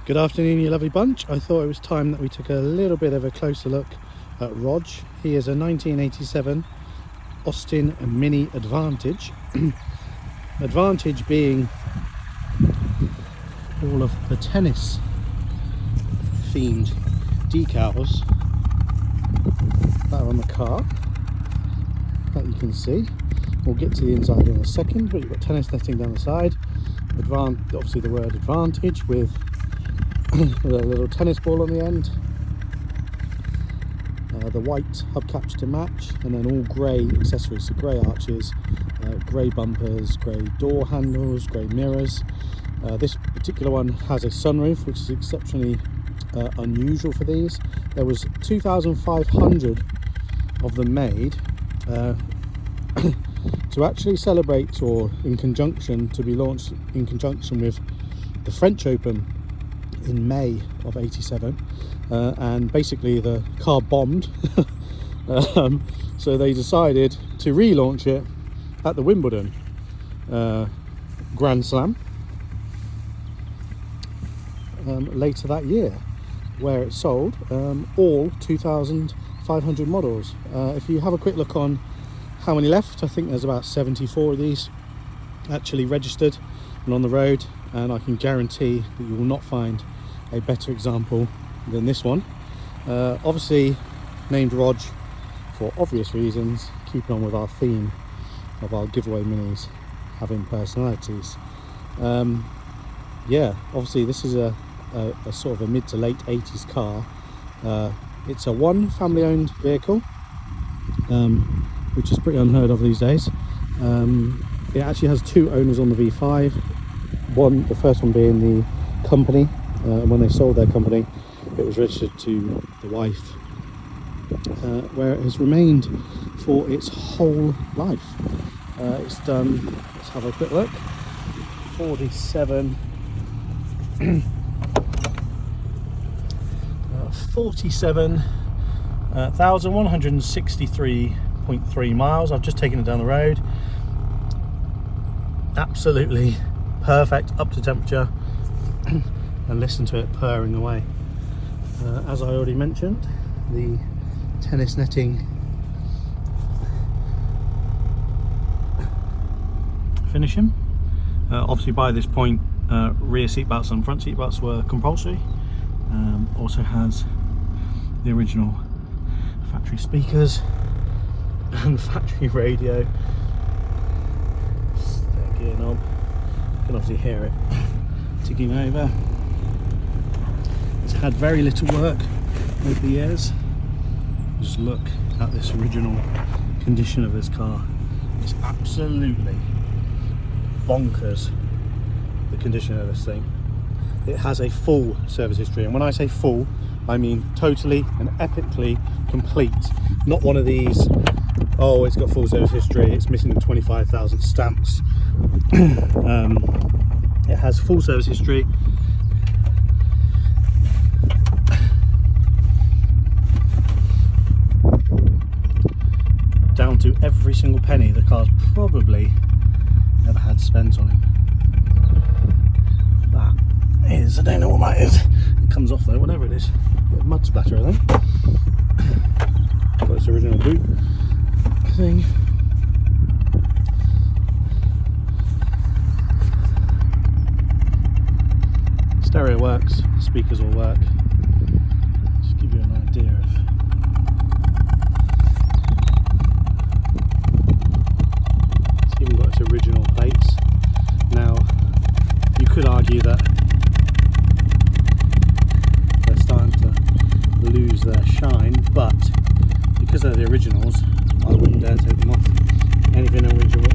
Good afternoon, you lovely bunch. I thought it was time that we took a little bit of a closer look at Rog. He is a 1987 Austin Mini Advantage. Advantage being all of the tennis themed decals that are on the car that you can see. We'll get to the inside in a second, but you've got tennis netting down the side. Obviously the word Advantage with a little tennis ball on the end, the white hubcaps to match, and then all grey accessories, so grey arches, grey bumpers, grey door handles, grey mirrors. This particular one has a sunroof, which is exceptionally unusual for these. There was 2,500 of them made to actually celebrate, or in conjunction, to be launched in conjunction with the French Open in May of '87, and basically the car bombed. So they decided to relaunch it at the Wimbledon Grand Slam later that year, where it sold all 2,500 models. If you have a quick look on how many left, I think there's about 74 of these actually registered and on the road, and I can guarantee that you will not find a better example than this one. Obviously named Rog for obvious reasons, keeping on with our theme of our giveaway minis having personalities. Yeah, obviously this is a sort of a mid to late 80s car. It's a one family owned vehicle, which is pretty unheard of these days. It actually has two owners on the V5. The first one being the company. When they sold their company, it was registered to the wife, where it has remained for its whole life. It's done, let's have a quick look, 47,163.3 miles. I've just taken it down the road. Absolutely perfect, up to temperature. And listen to it purring away. As I already mentioned, the tennis netting finishing. Obviously by this point, rear seat belts and front seat belts were compulsory. Also has the original factory speakers and factory radio. Their gear knob. You can obviously hear it ticking over. It's had very little work over the years. Just look at this original condition of this car. It's absolutely bonkers, the condition of this thing. It has a full service history, and when I say full, I mean totally and epically complete. Not one of these, oh, it's got full service history, it's missing 25,000 stamps. It has full service history. Down to every single penny the car's probably ever had spent on it. That is, I don't know what that is. It comes off though, whatever it is. A bit of mud splatter, I think. Got its original boot thing. Stereo works, speakers all work. Just give you an idea of. It's even got its original plates. Now, you could argue that they're starting to lose their shine, but because they're the originals, I wouldn't dare take them off. Anything original.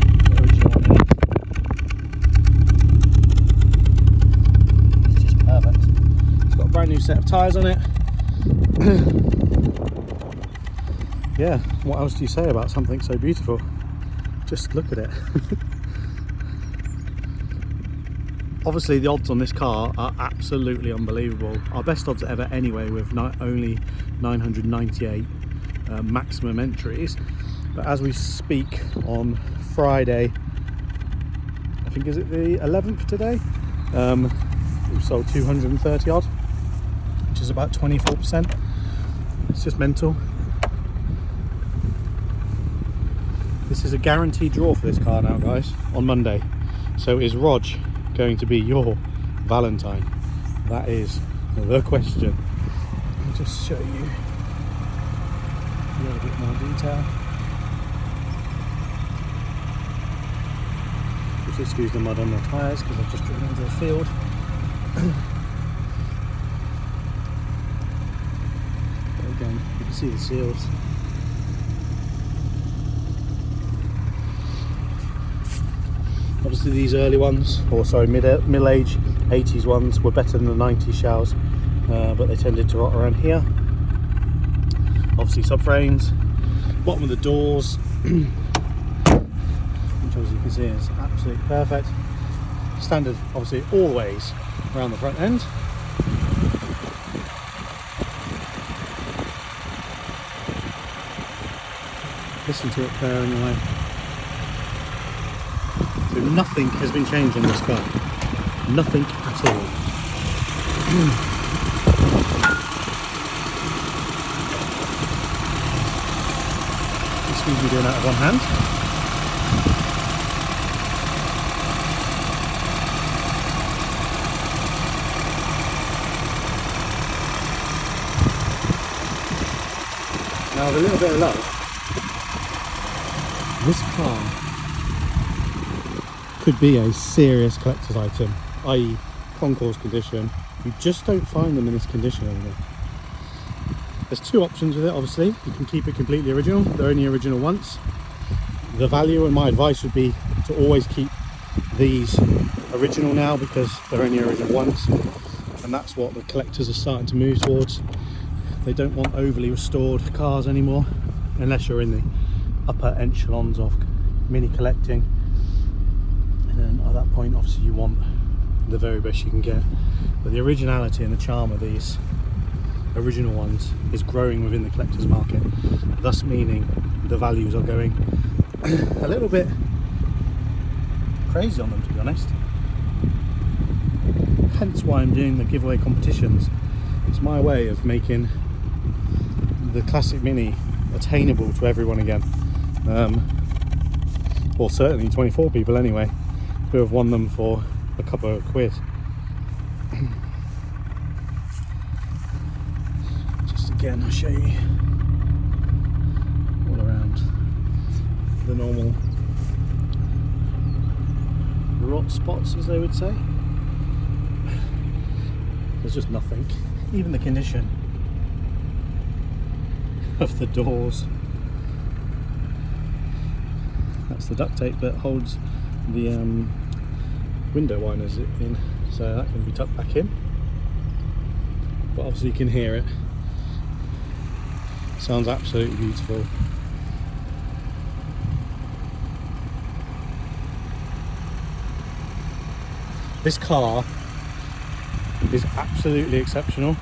Perfect. It's got a brand new set of tyres on it. Yeah, what else do you say about something so beautiful? Just look at it. Obviously the odds on this car are absolutely unbelievable. Our best odds ever anyway, with only 998 maximum entries. But as we speak on Friday, I think, is it the 11th today? we've sold 230 odd, which is about 24%. It's just mental. This is a guaranteed draw for this car now, guys, on Monday. So is Rog going to be your Valentine? That is the question. I'll just show you a little bit more detail. Just excuse the mud on my tyres because I've just driven into the field. But again, you can see the seals. Obviously these early ones, or sorry, middle-age 80s ones were better than the 90s shells, but they tended to rot around here. Obviously subframes, bottom of the doors, which as you can see is absolutely perfect. Standard, obviously, always around the front end. Listen to it purring away. So nothing has been changed on this car. Nothing at all. Excuse me doing that with one hand. Now with a little bit of luck, this car could be a serious collector's item, i.e. concours condition. You just don't find them in this condition anymore. There's two options with it, obviously. You can keep it completely original. They're only original once. The value, and my advice would be to always keep these original now because they're only original once. And that's what the collectors are starting to move towards. They don't want overly restored cars anymore, unless you're in the upper echelons of mini collecting. And then at that point, obviously, you want the very best you can get. But the originality and the charm of these original ones is growing within the collector's market, thus meaning the values are going a little bit crazy on them, to be honest. Hence why I'm doing the giveaway competitions. It's my way of making the classic Mini attainable to everyone again, or certainly 24 people anyway who have won them for a couple of quid. Just again, I'll show you all around the normal rot spots, as they would say. There's just nothing. Even the condition of the doors. That's the duct tape that holds the window winders in, so that can be tucked back in. But obviously you can hear it. Sounds absolutely beautiful. This car is absolutely exceptional.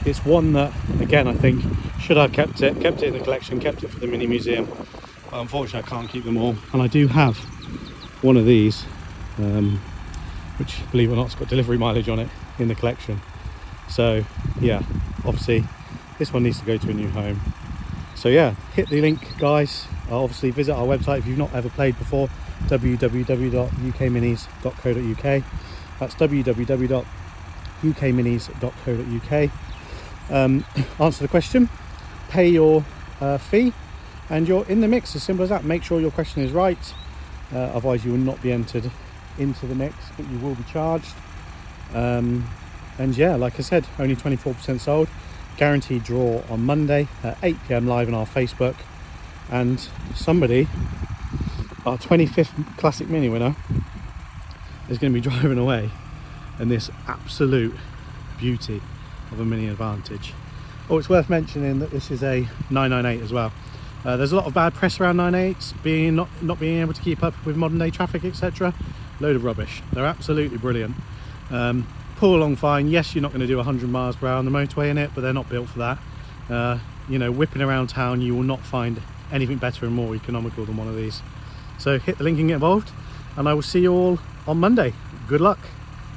It's one that, again, I think should have kept it in the collection, kept it for the Mini Museum. But unfortunately I can't keep them all, and I do have one of these, which, believe it or not, has got delivery mileage on it in the collection. So yeah, obviously this one needs to go to a new home. So yeah, hit the link, guys. Obviously visit our website if you've not ever played before, www.ukminis.co.uk. That's www.ukminis.co.uk. Answer the question, pay your fee, and you're in the mix. As simple as that. Make sure your question is right, otherwise you will not be entered into the mix, but you will be charged. And yeah, like I said, only 24% sold. Guaranteed draw on Monday at 8 PM live on our Facebook. And somebody, our 25th Classic Mini winner, is going to be driving away in this absolute beauty of a Mini Advantage. Oh, it's worth mentioning that this is a 998 as well. There's a lot of bad press around 998s not being able to keep up with modern day traffic, etc. Load of rubbish. They're absolutely brilliant. Pull along fine. Yes, you're not going to do 100 miles per hour on the motorway in it, but they're not built for that. You know, whipping around town, you will not find anything better and more economical than one of these. So hit the link and get involved, and I will see you all on Monday. Good luck.